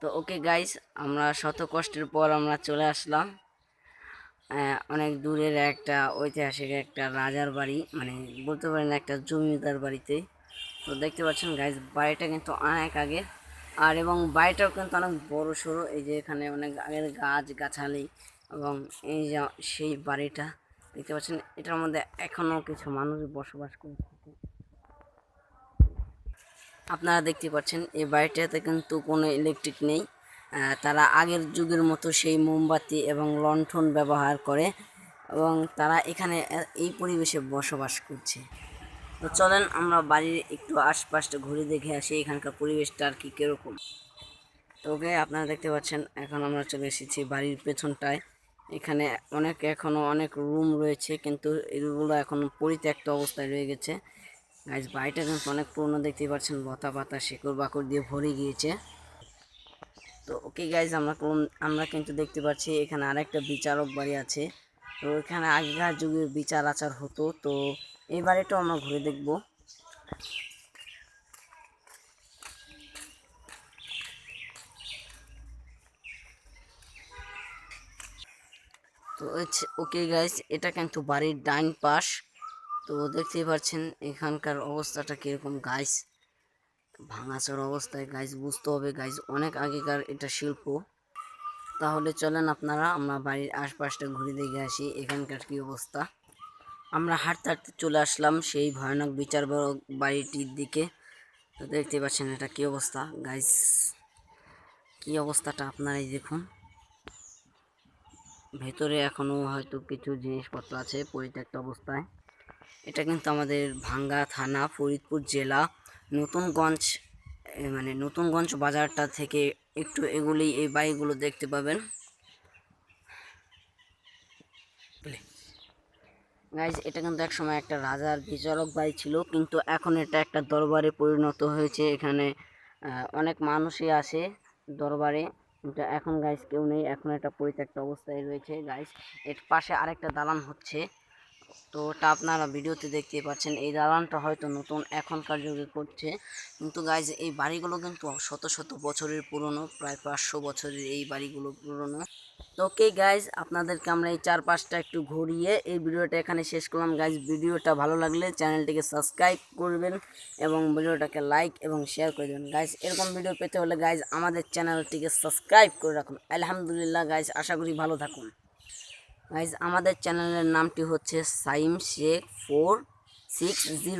তো okay guys, আমরা শত কষ্টের পর আমরা চলে আসলাম অনেক দূরের একটা ঐতিহাসিক একটা রাজার বাড়ি, মানে বলতে পারেন একটা জমিদার বাড়িতে। তো দেখতে পাচ্ছেন গাইস, বাড়িটা কিন্তু অনেক আগে, আর এবং বাড়িটাও কিন্তু অনেক বড় সড়ো। এই যে এখানে অনেক আগের গাছ গাছালি, এবং এই যে সেই বাড়িটা দেখতে পাচ্ছেন, এটার মধ্যে এখনো কিছু মানুষ বসবাস করে থাকে। আপনারা দেখতে পাচ্ছেন এই বাড়িটাতে কিন্তু কোনো ইলেকট্রিক নেই। তারা আগের যুগের মতো সেই মোমবাতি এবং লণ্ঠন ব্যবহার করে, এবং তারা এখানে এই পরিবেশে বসবাস করছে। তো চলেন আমরা বাড়ির একটু আশপাশটা ঘুরে দেখে আসি এখানকার পরিবেশটা আর কি কীরকম। তো ওকে, আপনারা দেখতে পাচ্ছেন এখন আমরা চলে এসেছি বাড়ির পেছনটায়। এখানে এখনো অনেক রুম রয়েছে, কিন্তু এগুলো এখন পরিত্যক্ত অবস্থায় রয়ে গেছে। গাইজ, বাড়িটা কিন্তু অনেক পুরনো, দেখতেই পাচ্ছেন লতা পাতা শিকড় বাকড় দিয়ে ভরে গিয়েছে। তো ওকে গাইজ, আমরা কিন্তু দেখতে পাচ্ছি এখানে আরেকটা বিচারক বাড়ি আছে। তো এখানে আগেকার যুগের বিচার আচার হতো। তো এই বাড়িটাও আমরা ঘুরে দেখব। তো ওকে গাইজ, এটা কিন্তু বাড়ির ডাইন পাশ। তো দেখতেই পাচ্ছেন এখানকার অবস্থাটা কিরকম গাইজ, ভাঙাচোর অবস্থায় গাইজ, বুঝতে হবে গাইজ অনেক আগেকার এটা শিল্প। তাহলে চলেন আমরা বাড়ির আশপাশটা ঘুরে দেখে আসি এখানকার কি অবস্থা। আমরা হাঁটতে হাঁটতে চলে আসলাম সেই ভয়ানক বিচার বাড়িটির দিকে। তো দেখতে পাচ্ছেন এটা কি অবস্থা গাইজ, কি অবস্থাটা আপনারাই দেখুন। ভেতরে এখনো হয়তো কিছু জিনিসপত্র আছে পরিত্যক্ত অবস্থায়। এটা কিন্তু আমাদের ভাঙ্গা থানা, ফরিদপুর জেলা, নতুনগঞ্জ, মানে নতুনগঞ্জ বাজারটা থেকে একটু এগুলি এই বাড়িগুলো দেখতে পাবেন। গাইজ, এটা কিন্তু একসময় একটা রাজার বিচারক বাড়ি ছিল, কিন্তু এখন এটা একটা দরবারে পরিণত হয়েছে। এখানে অনেক মানুষই আসে দরবারে, কিন্তু এখন গাইজ কেউ নেই, এখন এটা পরিত্যক্ত অবস্থায় রয়েছে। গাইজ, এর পাশে আরেকটা দালান হচ্ছে। তো ওটা আপনারা ভিডিওতে দেখতে পাচ্ছেন। এই দালানটা হয়তো নতুন এখনকার যুগে করছে, কিন্তু গাইজ এই বাড়িগুলো কিন্তু শত শত বছরের পুরনো, প্রায় 500 বছরের এই বাড়িগুলো পুরনো। তো ওকে গাইজ, আপনাদেরকে আমরা এই চারপাশটা একটু ঘুরিয়ে এই ভিডিওটা এখানে শেষ করলাম। গাইজ, ভিডিওটা ভালো লাগলে চ্যানেলটিকে সাবস্ক্রাইব করবেন এবং ভিডিওটাকে লাইক এবং শেয়ার করে দেবেন। গাইজ, এরকম ভিডিও পেতে হলে গাইজ আমাদের চ্যানেলটিকে সাবস্ক্রাইব করে রাখুন। আলহামদুলিল্লাহ গাইজ, আশা করি ভালো থাকুন। গাইজ, আমাদের চ্যানেলের নামটি হচ্ছে সাইম শেখ 460।